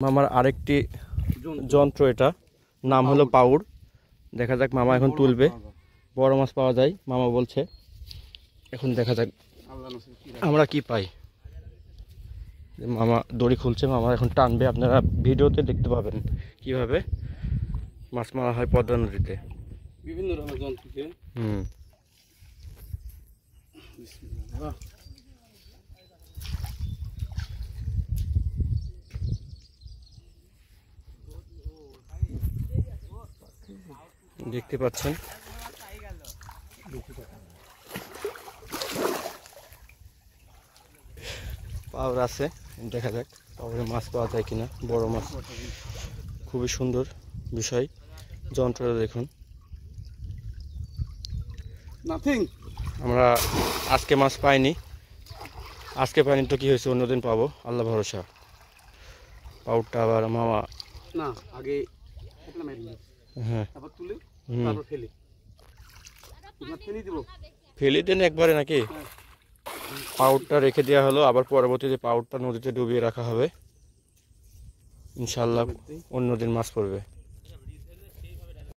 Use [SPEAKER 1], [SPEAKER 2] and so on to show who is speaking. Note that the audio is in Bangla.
[SPEAKER 1] মামার আরেকটি যন্ত্র, এটা নাম হলো পাউড়। দেখা যাক মামা এখন তুলবে। বড় মাছ পাওয়া যায় মামা বলছে। এখন দেখা যাক আমরা কি পাই। মামা দড়ি খুলছে, মামা এখন টানবে। আপনারা ভিডিওতে দেখতে পাবেন কিভাবে মাছ মারা হয় পদ্মা নদীতে।
[SPEAKER 2] বিভিন্ন রকমের যন্ত্রকে
[SPEAKER 1] দেখতে পাচ্ছেন। পাউড় আছে, দেখা যাক পাউড়ে মাছ পাওয়া যায় কিনা, বড় মাছ। খুবই সুন্দর বিষয়। যন্ত্রটা দেখুন। আমরা আজকে মাছ পাইনি, তো কি হয়েছে, অন্যদিন পাবো, আল্লাহ ভরসা। পাউড়টা আবার মামা
[SPEAKER 2] না আগে
[SPEAKER 1] হ্যাঁ
[SPEAKER 2] ফেলে
[SPEAKER 1] দেন একবারে নাকি। পাউডটা রেখে দেওয়া হলো, আবার পরবর্তীতে পাউডটা নদীতে ডুবিয়ে রাখা হবে। ইনশাল্লাহ অন্যদিন মাছ পড়বে।